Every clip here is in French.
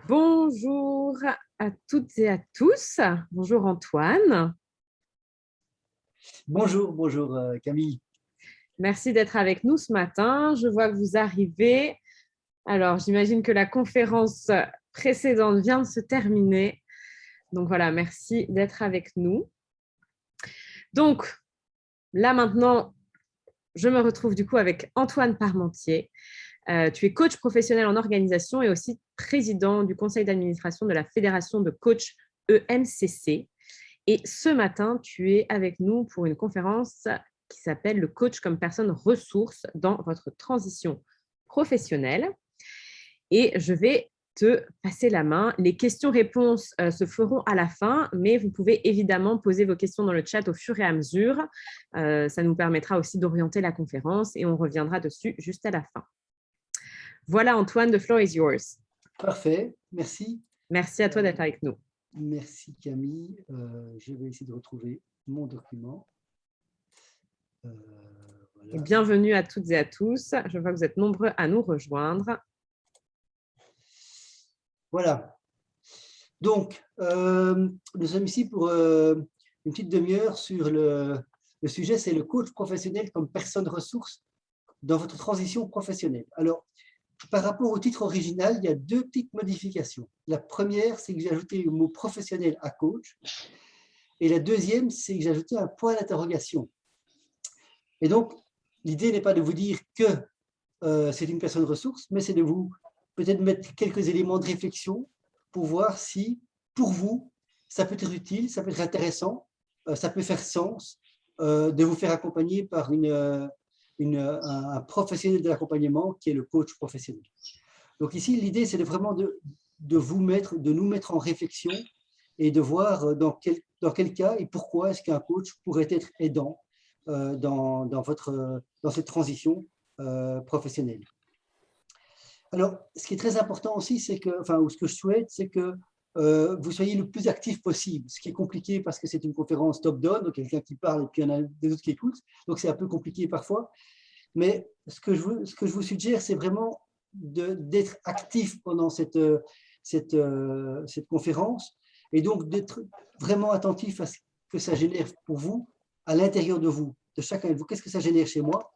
Bonjour à toutes et à tous. Bonjour Antoine. Bonjour Camille. Merci d'être avec nous ce matin. Je vois que vous arrivez. Alors, j'imagine que la conférence précédente vient de se terminer. Donc voilà, merci d'être avec nous. Donc, là maintenant, je me retrouve du coup avec Antoine Parmentier. Tu es coach professionnel en organisation et aussi président du conseil d'administration de la Fédération de coachs EMCC. Et ce matin, tu es avec nous pour une conférence qui s'appelle Le coach comme personne ressource dans votre transition professionnelle. Et je vais te passer la main. Les questions-réponses se feront à la fin, mais vous pouvez évidemment poser vos questions dans le chat au fur et à mesure. Ça nous permettra aussi d'orienter la conférence et on reviendra dessus juste à la fin. Voilà Antoine, the floor is yours. Parfait, merci. Merci à toi d'être avec nous. Merci Camille. Je vais essayer de retrouver mon document. Voilà. Bienvenue à toutes et à tous. Je vois que vous êtes nombreux à nous rejoindre. Voilà. Donc, nous sommes ici pour une petite demi-heure sur le sujet, c'est le coach professionnel comme personne ressource dans votre transition professionnelle. Alors, par rapport au titre original, il y a deux petites modifications. La première, c'est que j'ai ajouté le mot professionnel à coach. Et la deuxième, c'est que j'ai ajouté un point d'interrogation. Et donc, l'idée n'est pas de vous dire que c'est une personne ressource, mais c'est de vous peut-être mettre quelques éléments de réflexion pour voir si, pour vous, ça peut être utile, ça peut être intéressant, ça peut faire sens de vous faire accompagner par un professionnel de l'accompagnement qui est le coach professionnel. Donc ici, l'idée, c'est vraiment de nous mettre en réflexion et de voir dans quel cas et pourquoi est-ce qu'un coach pourrait être aidant dans cette transition professionnelle. Alors, ce qui est très important aussi, c'est que, ou ce que je souhaite, c'est que vous soyez le plus actif possible, ce qui est compliqué parce que c'est une conférence top-down, donc quelqu'un qui parle et puis il y en a des autres qui écoutent, donc c'est un peu compliqué parfois. Mais ce que je vous suggère, c'est vraiment d'être actif pendant cette conférence et donc d'être vraiment attentif à ce que ça génère pour vous, à l'intérieur de vous, de chacun de vous. Qu'est-ce que ça génère chez moi?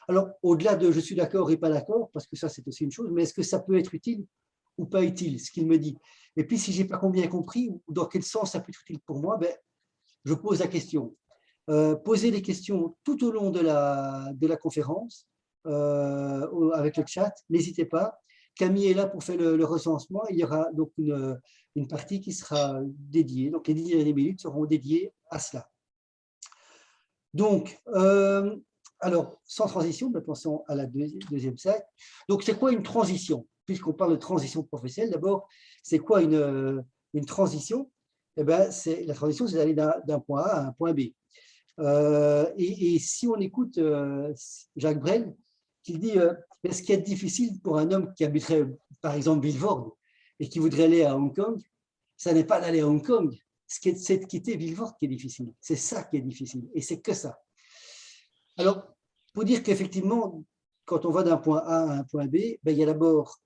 Alors, au-delà de je suis d'accord et pas d'accord, parce que ça, c'est aussi une chose, mais est-ce que ça peut être utile ou pas utile, ce qu'il me dit? Et puis, si je n'ai pas bien compris, ou dans quel sens ça peut être utile pour moi, ben, je pose la question. Posez des questions tout au long de la conférence avec le chat, n'hésitez pas. Camille est là pour faire le recensement. Il y aura donc une partie qui sera dédiée. Donc, les 10 dernières minutes seront dédiées à cela. Donc, alors, sans transition, passons à la deuxième slide. Donc, c'est quoi une transition? Puisqu'on parle de transition professionnelle, d'abord, c'est quoi une transition? Eh bien, la transition, c'est d'aller d'un point A à un point B. Et si on écoute Jacques Brel, qui dit ce qui est difficile pour un homme qui habiterait, par exemple, Villefort et qui voudrait aller à Hong Kong, ça n'est pas d'aller à Hong Kong, c'est de quitter Villefort qui est difficile. C'est ça qui est difficile, et c'est que ça. Alors, pour dire qu'effectivement, quand on va d'un point A à un point B, ben, il y a d'abord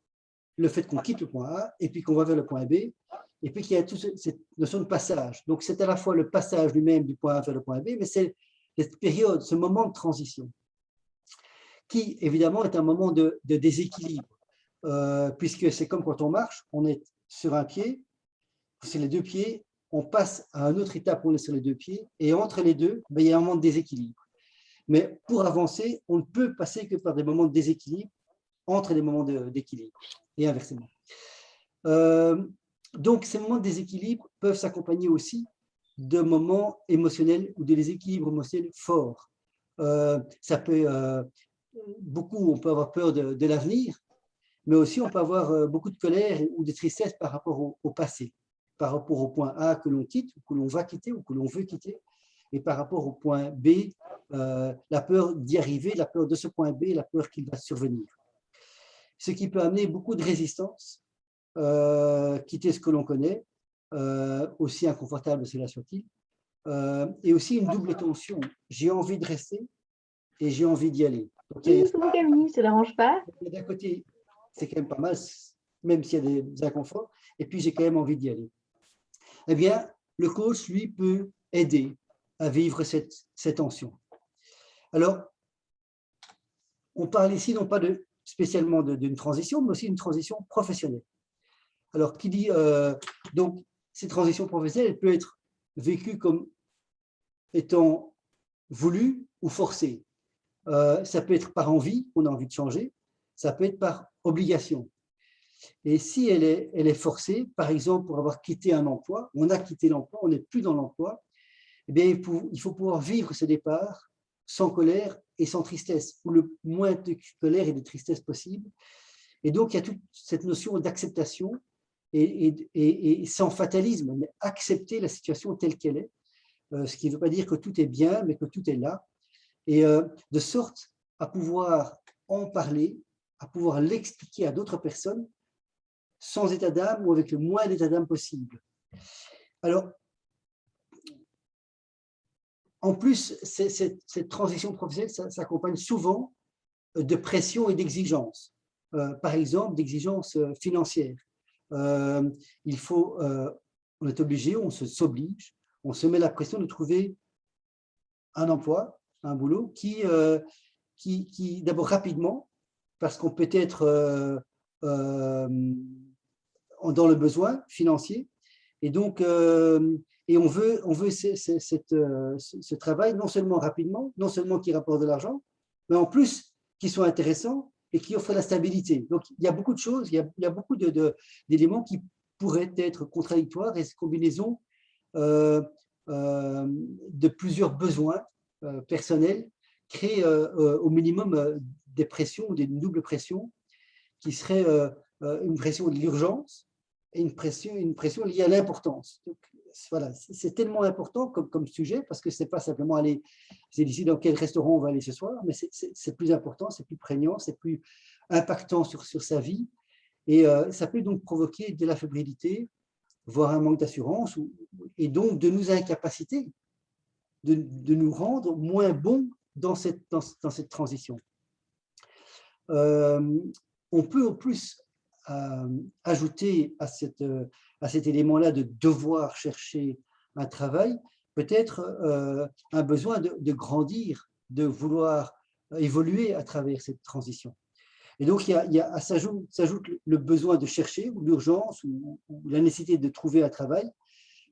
le fait qu'on quitte le point A, et puis qu'on va vers le point B, et puis qu'il y a toute cette notion de passage. Donc, c'est à la fois le passage lui-même du point A vers le point B, mais c'est cette période, ce moment de transition, qui, évidemment, est un moment de déséquilibre, puisque c'est comme quand on marche, on est sur un pied, c'est les deux pieds, on passe à une autre étape où on est sur les deux pieds, et entre les deux, ben, il y a un moment de déséquilibre. Mais pour avancer, on ne peut passer que par des moments de déséquilibre entre des moments d'équilibre, et inversement. Donc, ces moments de déséquilibre peuvent s'accompagner aussi de moments émotionnels ou de déséquilibres émotionnels forts. Ça peut, on peut avoir peur de l'avenir, mais aussi on peut avoir beaucoup de colère ou de tristesse par rapport au passé, par rapport au point A que l'on quitte, ou que l'on va quitter, ou que l'on veut quitter, et par rapport au point B, la peur d'y arriver, la peur de ce point B, la peur qu'il va survenir. Ce qui peut amener beaucoup de résistance, quitter ce que l'on connaît, aussi inconfortable cela soit-il, et aussi une double tension. J'ai envie de rester et j'ai envie d'y aller. Oui, coucou Camille, ça ne dérange pas? D'un côté, c'est quand même pas mal, même s'il y a des inconforts, et puis j'ai quand même envie d'y aller. Eh bien, le coach, lui, peut aider à vivre cette tension. Alors, on parle ici non pas spécialement d'une transition, mais aussi d'une transition professionnelle. Alors, qui dit, donc, cette transition professionnelle, elle peut être vécue comme étant voulue ou forcée. Ça peut être par envie, on a envie de changer, ça peut être par obligation. Et si elle est forcée, par exemple, pour avoir quitté un emploi, on a quitté l'emploi, on n'est plus dans l'emploi, eh bien, il faut pouvoir vivre ce départ sans colère et sans tristesse, ou le moins de colère et de tristesse possible. Et donc, il y a toute cette notion d'acceptation et sans fatalisme, mais accepter la situation telle qu'elle est, ce qui ne veut pas dire que tout est bien, mais que tout est là, et de sorte à pouvoir en parler, à pouvoir l'expliquer à d'autres personnes, sans état d'âme ou avec le moins d'état d'âme possible. Alors, en plus, cette transition professionnelle s'accompagne souvent de pression et d'exigences. Par exemple, d'exigences financières. Il faut, on est obligé, on s'oblige, on se met la pression de trouver un emploi, un boulot qui d'abord rapidement, parce qu'on peut être dans le besoin financier, et donc et on veut ce travail non seulement rapidement, non seulement qui rapporte de l'argent, mais en plus qui soit intéressant et qui offre la stabilité. Donc il y a beaucoup de choses, il y a beaucoup d'éléments qui pourraient être contradictoires, et cette combinaison de plusieurs besoins personnels crée au minimum des pressions, des doubles pressions, qui seraient une pression de l'urgence et une pression liée à l'importance. Voilà, c'est tellement important comme sujet, parce que ce n'est pas simplement aller, c'est ici dans quel restaurant on va aller ce soir, mais c'est plus important, c'est plus prégnant, c'est plus impactant sur sa vie, et ça peut donc provoquer de la fébrilité, voire un manque d'assurance, et donc de nous incapaciter, de nous rendre moins bons dans cette transition. On peut en plus ajouter à cet élément-là de devoir chercher un travail, peut-être un besoin de grandir, de vouloir évoluer à travers cette transition. Et donc, s'ajoute le besoin de chercher, ou l'urgence, ou la nécessité de trouver un travail,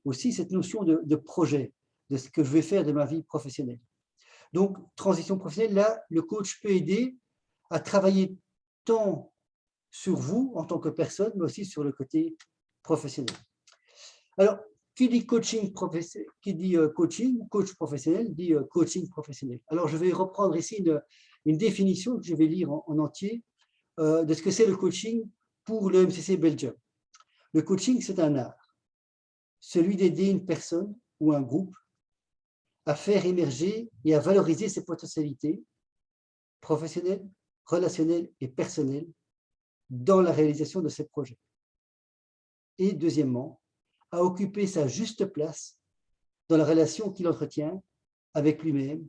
aussi cette notion de projet, de ce que je vais faire de ma vie professionnelle. Donc, transition professionnelle, là, le coach peut aider à travailler tant sur vous en tant que personne, mais aussi sur le côté professionnel. Alors, qui dit coaching professionnel, coach professionnel, dit coaching professionnel. Alors, je vais reprendre ici une définition que je vais lire en entier de ce que c'est le coaching pour le MCC Belgium. Le coaching, c'est un art, celui d'aider une personne ou un groupe à faire émerger et à valoriser ses potentialités professionnelles, relationnelles et personnelles dans la réalisation de ses projets. Et deuxièmement, à occuper sa juste place dans la relation qu'il entretient avec lui-même,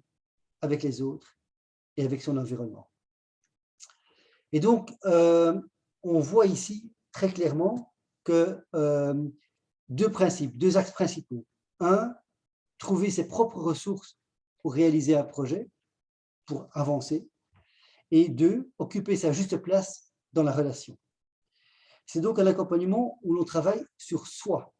avec les autres et avec son environnement. Et donc, on voit ici très clairement que deux axes principaux. Un, trouver ses propres ressources pour réaliser un projet, pour avancer. Et deux, occuper sa juste place dans la relation. C'est donc un accompagnement où l'on travaille sur soi.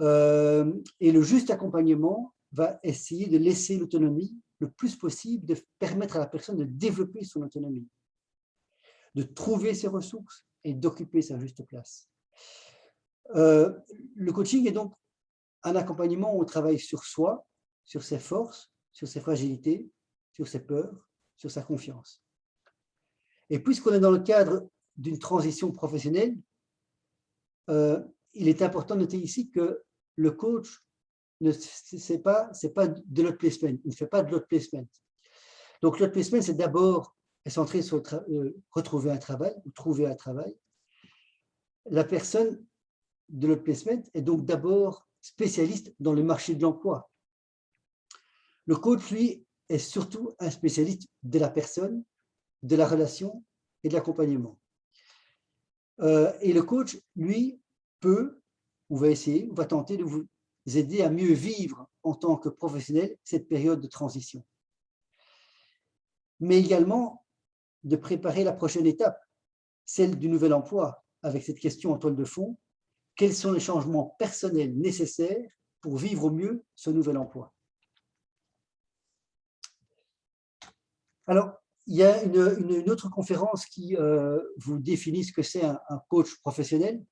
Et le juste accompagnement va essayer de laisser l'autonomie le plus possible, de permettre à la personne de développer son autonomie, de trouver ses ressources et d'occuper sa juste place. Le coaching est donc un accompagnement où on travaille sur soi, sur ses forces, sur ses fragilités, sur ses peurs, sur sa confiance. Et puisqu'on est dans le cadre d'une transition professionnelle, il est important de noter ici que le coach, ce n'est pas de l'auto placement, il ne fait pas de l'auto placement. Donc l'auto placement, c'est d'abord centré sur retrouver un travail ou trouver un travail. La personne de l'auto placement est donc d'abord spécialiste dans le marché de l'emploi. Le coach, lui, est surtout un spécialiste de la personne, de la relation et de l'accompagnement. Et le coach, lui, peut, ou va essayer, ou va tenter de vous aider à mieux vivre en tant que professionnel cette période de transition. Mais également de préparer la prochaine étape, celle du nouvel emploi, avec cette question en toile de fond: quels sont les changements personnels nécessaires pour vivre au mieux ce nouvel emploi? Alors, il y a une autre conférence qui vous définit ce que c'est un coach professionnel,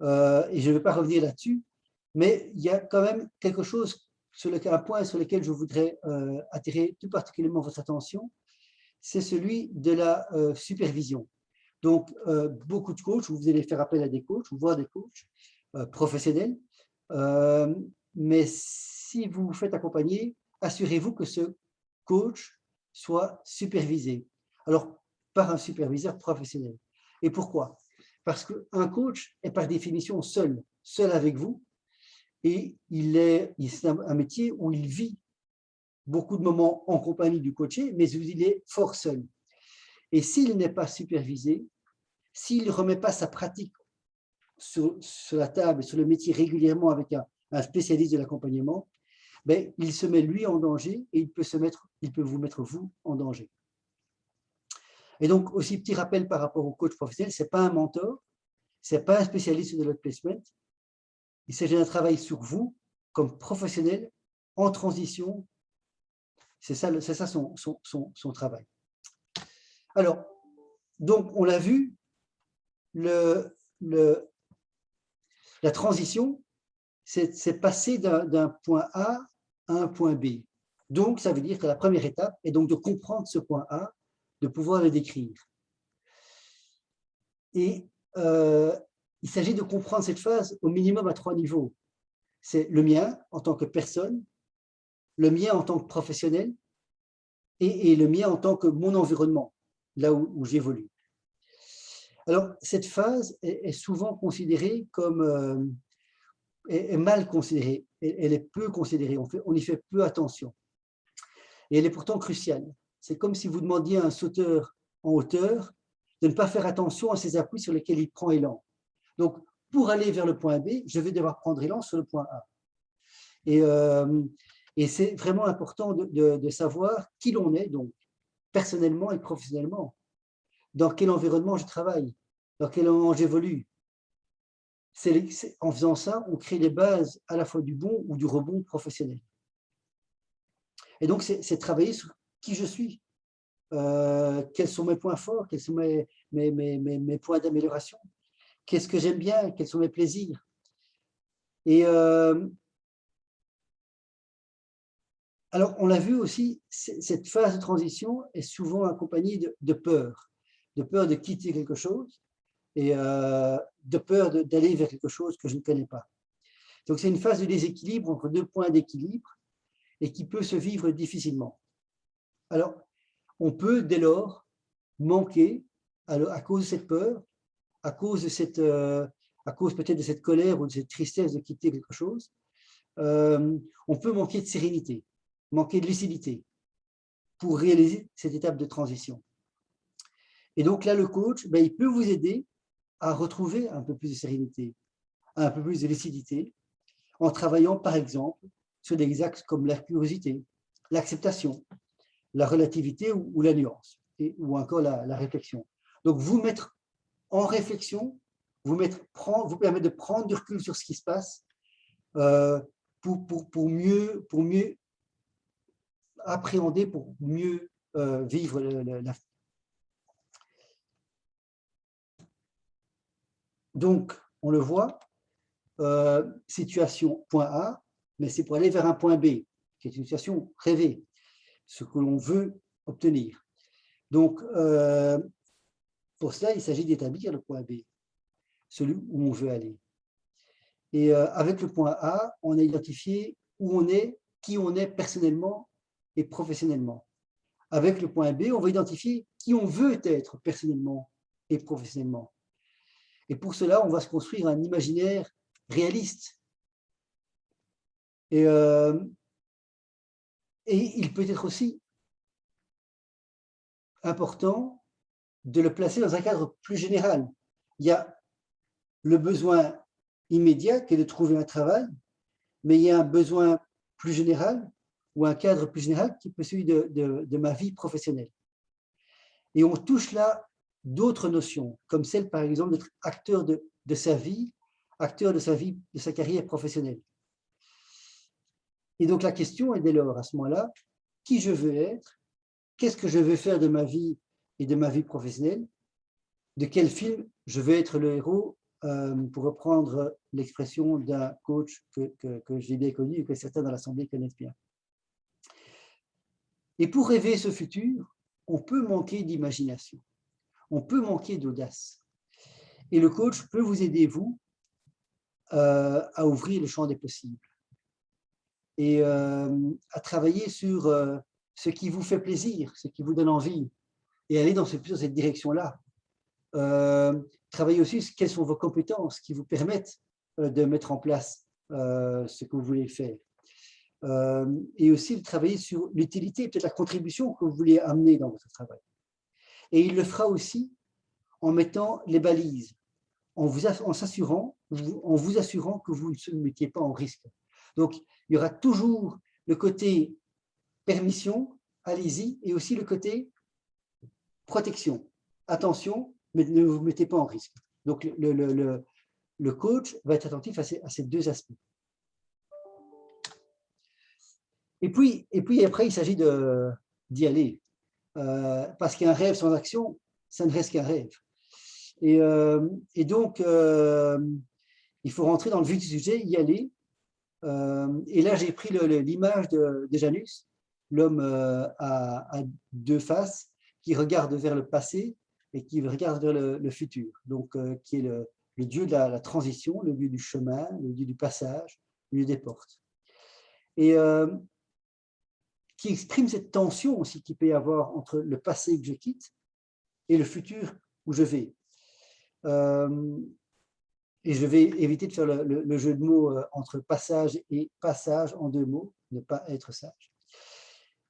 et je ne vais pas revenir là-dessus, mais il y a quand même quelque chose, un point sur lequel je voudrais attirer tout particulièrement votre attention, c'est celui de la supervision. Donc, beaucoup de coachs, vous allez faire appel à des coachs, ou voir des coachs professionnels, mais si vous vous faites accompagner, assurez-vous que ce coach soit supervisé. Alors, par un superviseur professionnel. Et pourquoi? Parce qu'un coach est par définition seul avec vous, et c'est un métier où il vit beaucoup de moments en compagnie du coaché, mais où il est fort seul. Et s'il n'est pas supervisé, s'il ne remet pas sa pratique sur la table, sur le métier régulièrement avec un spécialiste de l'accompagnement, ben, il se met lui en danger, et il peut vous mettre vous en danger. Et donc, aussi, petit rappel par rapport au coach professionnel, ce n'est pas un mentor, ce n'est pas un spécialiste de l'autre placement, il s'agit d'un travail sur vous comme professionnel en transition. C'est ça son travail. Alors, donc, on l'a vu, la transition, c'est passer d'un point A à un point B. Donc, ça veut dire que la première étape est donc de comprendre ce point A, de pouvoir le décrire. Et il s'agit de comprendre cette phase au minimum à 3 niveaux. C'est le mien en tant que personne, le mien en tant que professionnel, et le mien en tant que mon environnement, là où j'évolue. Alors, cette phase est souvent considérée comme est mal considérée, elle est peu considérée, on y fait peu attention. Et elle est pourtant cruciale. C'est comme si vous demandiez à un sauteur en hauteur de ne pas faire attention à ses appuis sur lesquels il prend élan. Donc, pour aller vers le point B, je vais devoir prendre élan sur le point A. Et c'est vraiment important de savoir qui l'on est, donc, personnellement et professionnellement. Dans quel environnement je travaille, dans quel environnement j'évolue. En faisant ça, on crée les bases à la fois du bon ou du rebond professionnel. Et donc, c'est travailler sur qui je suis, quels sont mes points forts, quels sont mes points d'amélioration, qu'est-ce que j'aime bien, quels sont mes plaisirs. Et alors, on l'a vu aussi, cette phase de transition est souvent accompagnée de peur de quitter quelque chose, et de peur d'aller vers quelque chose que je ne connais pas. Donc, c'est une phase de déséquilibre entre 2 points d'équilibre, et qui peut se vivre difficilement. Alors, on peut dès lors manquer, à cause de cette peur, à cause peut-être de cette colère ou de cette tristesse de quitter quelque chose, on peut manquer de sérénité, manquer de lucidité pour réaliser cette étape de transition. Et donc là, le coach, ben, il peut vous aider à retrouver un peu plus de sérénité, un peu plus de lucidité, en travaillant par exemple sur des axes comme la curiosité, l'acceptation, la relativité ou la nuance, ou encore la réflexion. Donc, vous mettre en réflexion, vous permettre de prendre du recul sur ce qui se passe pour mieux appréhender, pour mieux vivre la. Donc, on le voit, situation point A, mais c'est pour aller vers un point B, qui est une situation rêvée, ce que l'on veut obtenir. Donc, pour cela, il s'agit d'établir le point B, celui où on veut aller. Et avec le point A, on a identifié où on est, qui on est personnellement et professionnellement. Avec le point B, on va identifier qui on veut être personnellement et professionnellement. Et pour cela, on va se construire un imaginaire réaliste. Et il peut être aussi important de le placer dans un cadre plus général. il y a le besoin immédiat qui est de trouver un travail, mais il y a un besoin plus général ou un cadre plus général qui est celui de ma vie professionnelle. Et on touche là d'autres notions, comme celle, par exemple, d'être acteur de sa vie, acteur de sa carrière professionnelle. Et donc, la question est dès lors, à ce moment-là, qui je veux être, qu'est-ce que je veux faire de ma vie et de ma vie professionnelle, de quel film je veux être le héros, pour reprendre l'expression d'un coach que j'ai bien connu et que certains dans l'Assemblée connaissent bien. Et pour rêver ce futur, on peut manquer d'imagination, on peut manquer d'audace. Et le coach peut vous aider, vous, à ouvrir le champ des possibles et à travailler sur ce qui vous fait plaisir, ce qui vous donne envie, et aller dans cette direction-là. Travailler aussi sur quelles sont vos compétences qui vous permettent de mettre en place ce que vous voulez faire. Et aussi travailler sur l'utilité, peut-être la contribution que vous voulez amener dans votre travail. Et il le fera aussi en mettant les balises, en vous assurant que vous ne se mettiez pas en risque. Donc, il y aura toujours le côté permission, allez-y, et aussi le côté protection. Attention, mais ne vous mettez pas en risque. Donc, le coach va être attentif à ces deux aspects. Et puis après, il s'agit d'y aller. Parce qu'un rêve sans action, ça ne reste qu'un rêve. Et donc, il faut rentrer dans le vif du sujet, y aller. Et là, j'ai pris l'image de Janus, l'homme à deux faces, qui regarde vers le passé et qui regarde vers le futur. Donc, qui est le dieu de la transition, le dieu du chemin, le dieu du passage, le dieu des portes. Et qui exprime cette tension aussi qu'il peut y avoir entre le passé que je quitte et le futur où je vais. Et je vais éviter de faire le jeu de mots entre passage et passage en deux mots, ne pas être sage.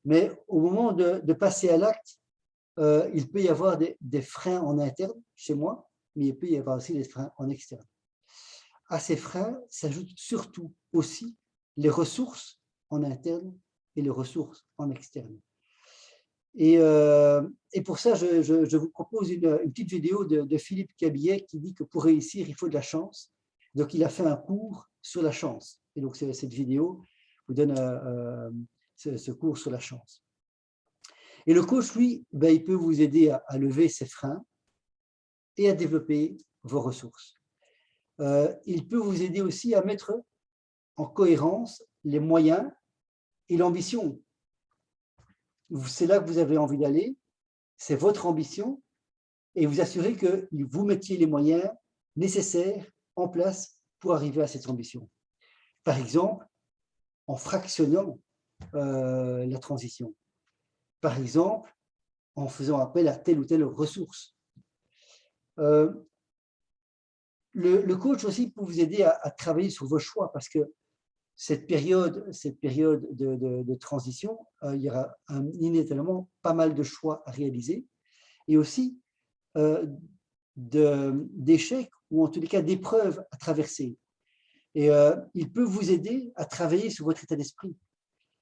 Mais au moment de passer à l'acte, il peut y avoir des freins en interne chez moi, mais il peut y avoir aussi des freins en externe. À ces freins s'ajoutent surtout aussi les ressources en interne et les ressources en externe. Et pour ça, je vous propose une petite vidéo de Philippe Cabillet qui dit que pour réussir, il faut de la chance. Donc, il a fait un cours sur la chance. Et donc, cette vidéo vous donne ce cours sur la chance. Et le coach, lui, il peut vous aider à lever ses freins et à développer vos ressources. Il peut vous aider aussi à mettre en cohérence les moyens et l'ambition. C'est là que vous avez envie d'aller, c'est votre ambition, et vous assurez que vous mettiez les moyens nécessaires en place pour arriver à cette ambition. Par exemple, en fractionnant la transition. Par exemple, en faisant appel à telle ou telle ressource. Le coach aussi peut vous aider à travailler sur vos choix, parce que cette période de transition, il y aura inévitablement pas mal de choix à réaliser et aussi d'échecs ou en tous les cas d'épreuves à traverser. Et il peut vous aider à travailler sur votre état d'esprit,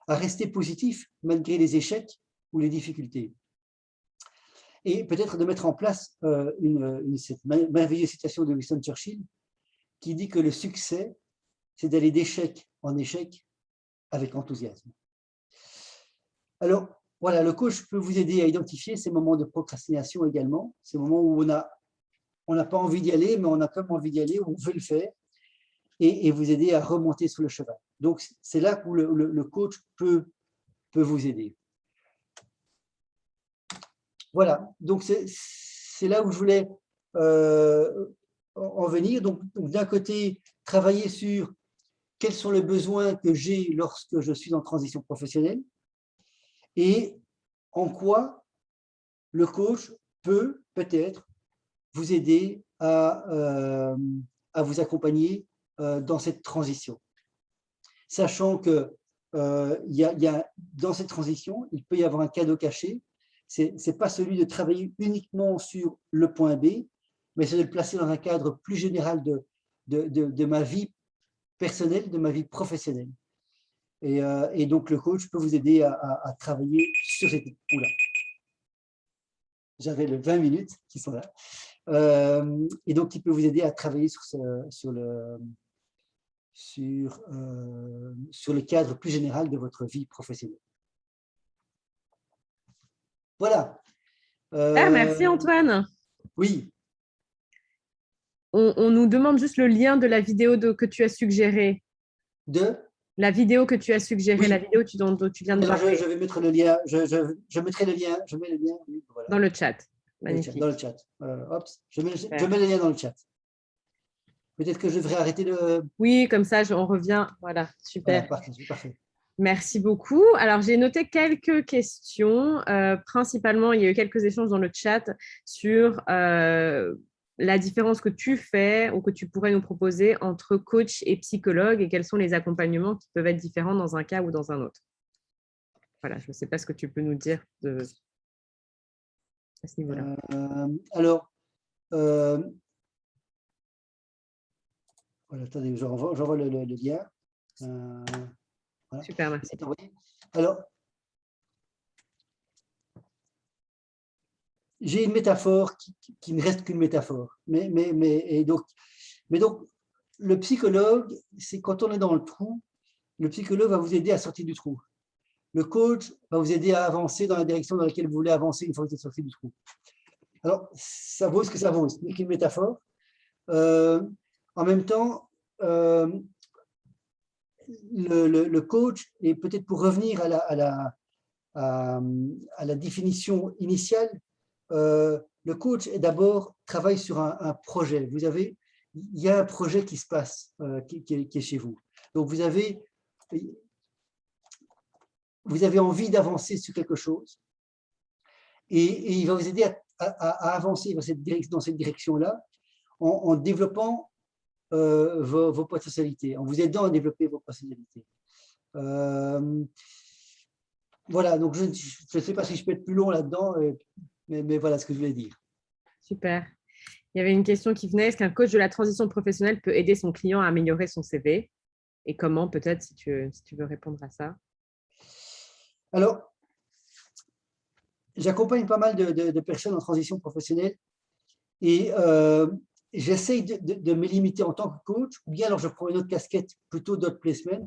à rester positif malgré les échecs ou les difficultés. Et peut-être de mettre en place cette merveilleuse citation de Winston Churchill qui dit que le succès, c'est d'aller d'échec en échec avec enthousiasme. Alors, voilà, le coach peut vous aider à identifier ces moments de procrastination également, ces moments où on n'a pas envie d'y aller, mais on a quand même envie d'y aller, on veut le faire, et vous aider à remonter sur le cheval. Donc, c'est là où le coach peut vous aider. Voilà, donc c'est là où je voulais en venir. Donc d'un côté, travailler sur quels sont les besoins que j'ai lorsque je suis en transition professionnelle et en quoi le coach peut peut-être vous aider à vous accompagner dans cette transition. Sachant que dans cette transition, il peut y avoir un cadeau caché. Ce n'est pas celui de travailler uniquement sur le point B, mais c'est de le placer dans un cadre plus général de ma vie personnelle, de ma vie professionnelle. Et donc, le coach peut vous aider à travailler sur cette... Oula, j'avais les 20 minutes qui sont là. Et donc, il peut vous aider à travailler sur le cadre plus général de votre vie professionnelle. Voilà. Merci Antoine. Oui. On nous demande juste le lien de la vidéo que tu as suggérée. La vidéo que tu as suggérée, oui. La vidéo dont tu viens de parler. Je vais mettre le lien. Je mettrai le lien. Je mets le lien. Oui, voilà. Dans le chat. Magnifique. Dans le chat. Hop, je mets le lien dans le chat. Peut-être que je devrais arrêter le... Oui, comme ça, on revient. Voilà, super. Voilà, parfait. Merci beaucoup. Alors, j'ai noté quelques questions. Principalement, il y a eu quelques échanges dans le chat sur la différence que tu fais ou que tu pourrais nous proposer entre coach et psychologue et quels sont les accompagnements qui peuvent être différents dans un cas ou dans un autre. Voilà, je ne sais pas ce que tu peux nous dire à ce niveau-là. Alors, voilà, attendez, j'envoie le lien. Voilà. Super, merci. Alors, j'ai une métaphore qui ne reste qu'une métaphore. Mais donc, le psychologue, c'est quand on est dans le trou, le psychologue va vous aider à sortir du trou. Le coach va vous aider à avancer dans la direction dans laquelle vous voulez avancer une fois que vous êtes sorti du trou. Alors, ça vaut ce que ça vaut, ce n'est qu'une métaphore. En même temps, le coach, et peut-être pour revenir à la définition initiale, le coach est d'abord travaille sur un projet. Il y a un projet qui se passe, qui est chez vous. Donc, vous avez envie d'avancer sur quelque chose et il va vous aider à avancer dans cette direction-là en développant vos potentialités, en vous aidant à développer vos potentialités. Voilà, donc je ne sais pas si je peux être plus long là-dedans, mais voilà ce que je voulais dire. Super. Il y avait une question qui venait, est-ce qu'un coach de la transition professionnelle peut aider son client à améliorer son CV? Et comment, peut-être, si tu veux répondre à ça? Alors, j'accompagne pas mal de personnes en transition professionnelle et j'essaye de me limiter en tant que coach, ou bien alors je prends une autre casquette, plutôt d'autres placement,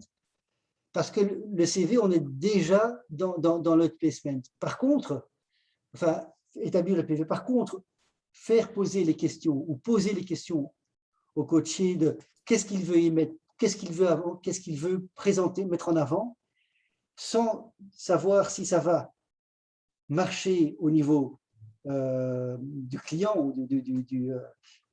parce que le CV, on est déjà dans l'autre placement. Par contre, enfin, établir le PV, par contre, faire poser les questions ou poser les questions au coaché de qu'est-ce qu'il veut y mettre, qu'est-ce qu'il veut présenter, mettre en avant, sans savoir si ça va marcher au niveau du client ou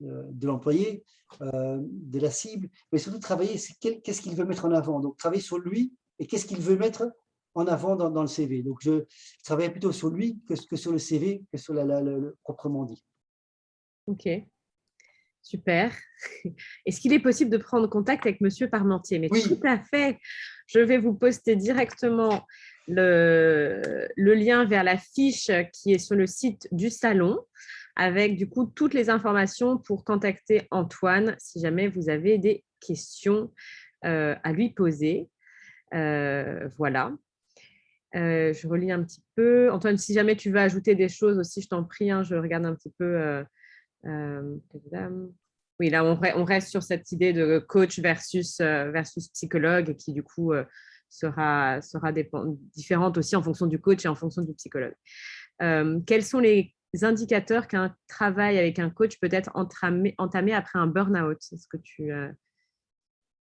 de l'employé, de la cible, mais surtout travailler, qu'est-ce qu'il veut mettre en avant. Donc, travailler sur lui et qu'est-ce qu'il veut mettre en avant dans le CV. Donc, je travaille plutôt sur lui que sur le CV, que sur le proprement dit. Ok, super. Est-ce qu'il est possible de prendre contact avec Monsieur Parmentier? Mais oui. Tout à fait. Je vais vous poster directement le lien vers la fiche qui est sur le site du salon avec du coup toutes les informations pour contacter Antoine si jamais vous avez des questions à lui poser. Voilà. Je relis un petit peu. Antoine, si jamais tu veux ajouter des choses aussi, je t'en prie, hein, je regarde un petit peu. Oui, là, on reste sur cette idée de coach versus psychologue qui, du coup, sera différente aussi en fonction du coach et en fonction du psychologue. Quels sont les indicateurs qu'un travail avec un coach peut être entamé après un burn-out? Est-ce que tu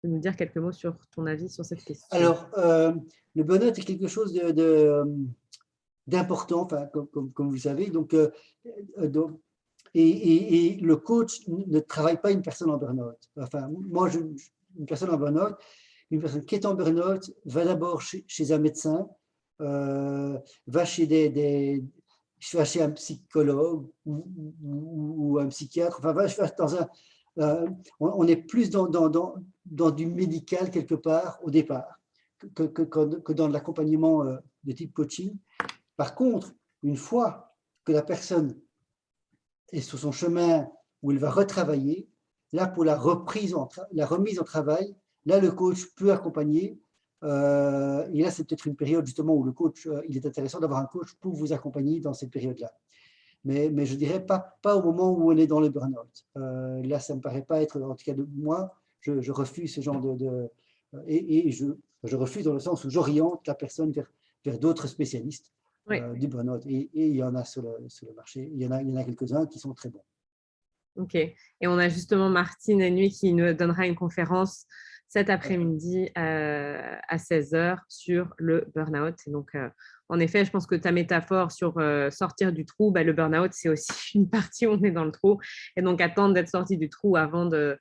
peux nous dire quelques mots sur ton avis sur cette question? Alors, le burn-out est quelque chose d'important, enfin, comme vous savez. Donc, et le coach ne travaille pas une personne en burn-out. Enfin, moi, une personne en burn-out, une personne qui est en burn-out va d'abord chez un médecin, va chez chez un psychologue ou un psychiatre. Enfin, va dans on est plus dans du médical quelque part au départ que dans l'accompagnement de type coaching. Par contre, une fois que la personne est sur son chemin où il va retravailler. Là, pour la remise en travail, là, le coach peut accompagner. Et là, c'est peut-être une période justement où le coach, il est intéressant d'avoir un coach pour vous accompagner dans cette période-là. Mais je dirais pas au moment où on est dans le burn-out. Là, ça ne me paraît pas être, en tout cas de moi, je refuse ce genre et je refuse dans le sens où j'oriente la personne vers d'autres spécialistes du burn-out. Et il y en a sur le marché. Il y en a quelques-uns qui sont très bons. Ok. Et on a justement Martine Nuit qui nous donnera une conférence cet après-midi à 16h sur le burn-out. Et donc, en effet, je pense que ta métaphore sur sortir du trou, le burn-out, c'est aussi une partie où on est dans le trou. Et donc, attendre d'être sorti du trou avant de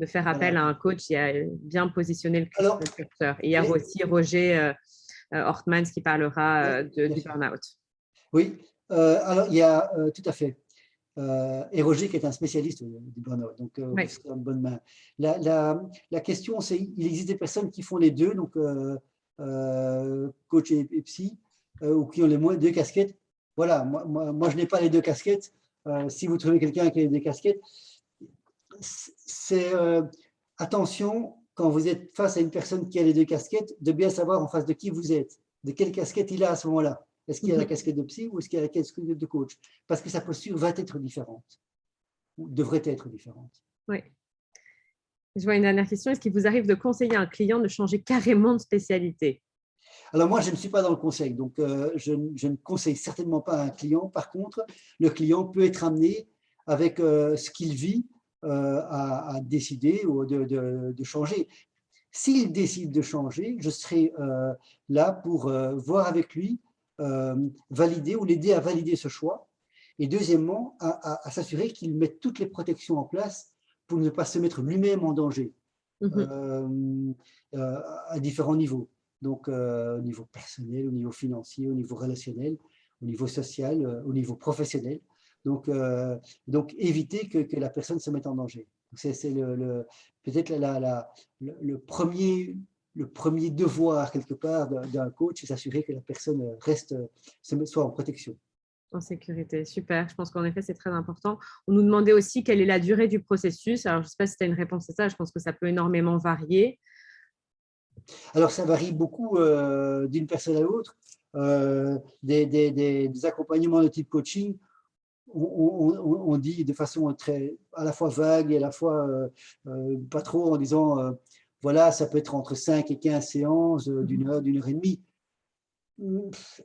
faire appel à un coach, il y a bien positionné le curseur. Et il y a aussi Roger Hortmans qui parlera du burn-out. Oui, alors il y a tout à fait. Et Roger qui est un spécialiste du burn-out, donc vous serez en bonne main. La question, c'est il existe des personnes qui font les deux, donc coach et psy, ou qui ont les deux casquettes. Voilà, moi je n'ai pas les deux casquettes. Si vous trouvez quelqu'un qui a les deux casquettes, c'est attention quand vous êtes face à une personne qui a les deux casquettes, de bien savoir en face de qui vous êtes, de quelle casquette il a à ce moment-là. Est-ce qu'il y a la casquette de psy ou est-ce qu'il y a la casquette de coach? Parce que sa posture va être différente, ou devrait être différente. Oui. Je vois une dernière question. Est-ce qu'il vous arrive de conseiller un client de changer carrément de spécialité? Alors moi, je ne suis pas dans le conseil, donc je ne conseille certainement pas à un client. Par contre, le client peut être amené, avec ce qu'il vit, à décider ou de changer. S'il décide de changer, je serai là pour voir avec lui, valider ou l'aider à valider ce choix. Et deuxièmement, à s'assurer qu'il mette toutes les protections en place pour ne pas se mettre lui-même en danger à différents niveaux. Donc, au niveau personnel, au niveau financier, au niveau relationnel, au niveau social, au niveau professionnel. Donc éviter que la personne se mette en danger. C'est peut-être le premier devoir, quelque part, d'un coach, c'est s'assurer que la personne soit en protection. En sécurité, super. Je pense qu'en effet, c'est très important. On nous demandait aussi quelle est la durée du processus. Alors, je ne sais pas si tu as une réponse à ça. Je pense que ça peut énormément varier. Alors, ça varie beaucoup d'une personne à l'autre. Des accompagnements de type coaching, on dit de façon à la fois vague et à la fois pas trop, en disant voilà, ça peut être entre 5 et 15 séances d'une heure et demie.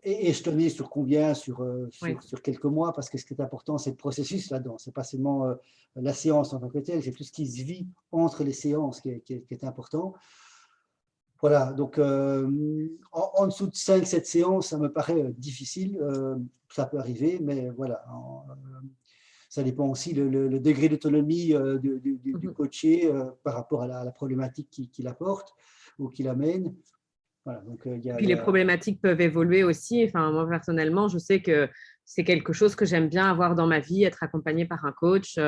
Et je tenais sur combien, sur quelques mois, parce que ce qui est important, c'est le processus là-dedans. Ce n'est pas seulement la séance en tant que telle, c'est tout ce qui se vit entre les séances qui est important. Voilà, donc en dessous de 5-7 séances, ça me paraît difficile. Ça peut arriver, mais voilà. Ça dépend aussi le degré d'autonomie du coaché par rapport à la problématique qu'il apporte ou qu'il amène. Voilà, donc, puis les problématiques peuvent évoluer aussi. Enfin, moi, personnellement, je sais que c'est quelque chose que j'aime bien avoir dans ma vie, être accompagnée par un coach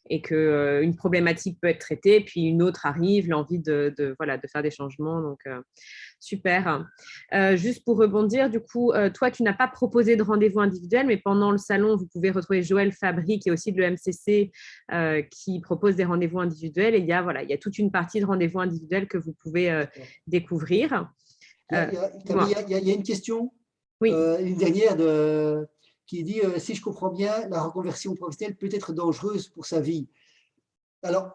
et qu'une problématique peut être traitée, puis une autre arrive, l'envie de faire des changements. Donc, super. Juste pour rebondir, du coup, toi, tu n'as pas proposé de rendez-vous individuel, mais pendant le salon, vous pouvez retrouver Joël Fabry, qui est aussi de l'EMCC, qui propose des rendez-vous individuels. Et il y a toute une partie de rendez-vous individuels que vous pouvez découvrir. Il y a une question, une dernière qui dit si je comprends bien, la reconversion professionnelle peut être dangereuse pour sa vie. Alors,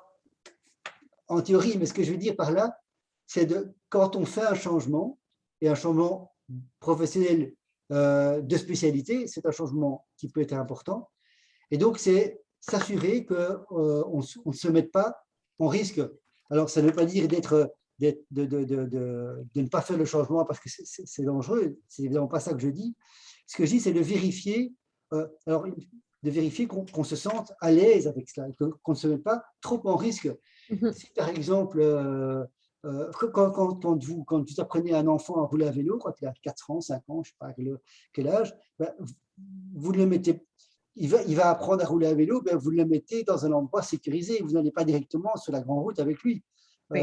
en théorie, mais ce que je veux dire par là, c'est quand on fait un changement, et un changement professionnel de spécialité, c'est un changement qui peut être important. Et donc, c'est s'assurer qu'on ne se mette pas en risque. Alors, ça ne veut pas dire de ne pas faire le changement parce que c'est dangereux. C'est évidemment pas ça que je dis. Ce que je dis, c'est de vérifier, qu'on se sente à l'aise avec cela, qu'on ne se mette pas trop en risque. Si par exemple, quand vous apprenez à un enfant à rouler à vélo, quand il a 4 ans, 5 ans, je ne sais pas quel âge, vous le mettez, il va apprendre à rouler à vélo, vous le mettez dans un endroit sécurisé, vous n'allez pas directement sur la grande route avec lui. Oui.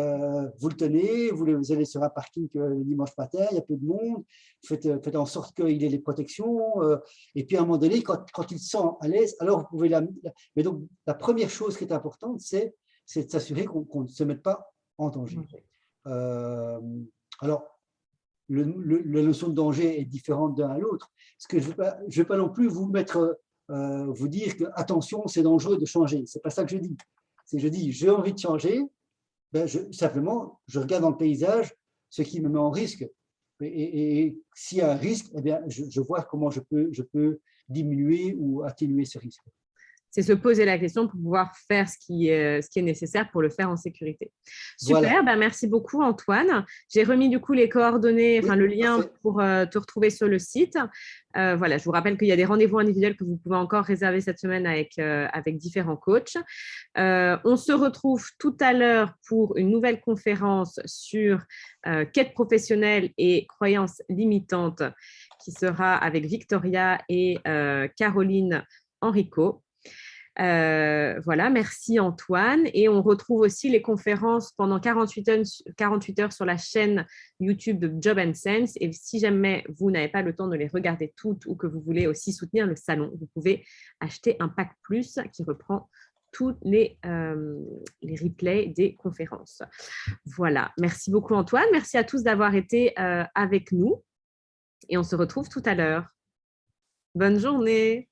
Vous le tenez, vous allez sur un parking le dimanche matin, il y a peu de monde, faites en sorte qu'il ait les protections, et puis à un moment donné, quand il se sent à l'aise, alors vous pouvez Mais donc, la première chose qui est importante, c'est de s'assurer qu'on ne se mette pas en danger. Alors, la notion de danger est différente d'un à l'autre. Ce que je ne vais pas non plus vous dire que attention, c'est dangereux de changer. C'est pas ça que je dis. Je dis, j'ai envie de changer, simplement, je regarde dans le paysage ce qui me met en risque. Et s'il y a un risque, eh bien, je vois comment je peux diminuer ou atténuer ce risque. C'est se poser la question pour pouvoir faire ce qui est nécessaire pour le faire en sécurité. Super, Voilà. Merci beaucoup Antoine. J'ai remis du coup les coordonnées, Oui, le lien parfait. pour te retrouver sur le site. Voilà, je vous rappelle qu'il y a des rendez-vous individuels que vous pouvez encore réserver cette semaine avec différents coachs. On se retrouve tout à l'heure pour une nouvelle conférence sur quête professionnelle et croyances limitantes qui sera avec Victoria et Caroline Enrico. Voilà, merci Antoine. Et on retrouve aussi les conférences pendant 48 heures sur la chaîne YouTube de Job & Sense. Et si jamais vous n'avez pas le temps de les regarder toutes ou que vous voulez aussi soutenir le salon, vous pouvez acheter un pack plus qui reprend tous les replays des conférences. Voilà, merci beaucoup Antoine. Merci à tous d'avoir été avec nous. Et on se retrouve tout à l'heure. Bonne journée.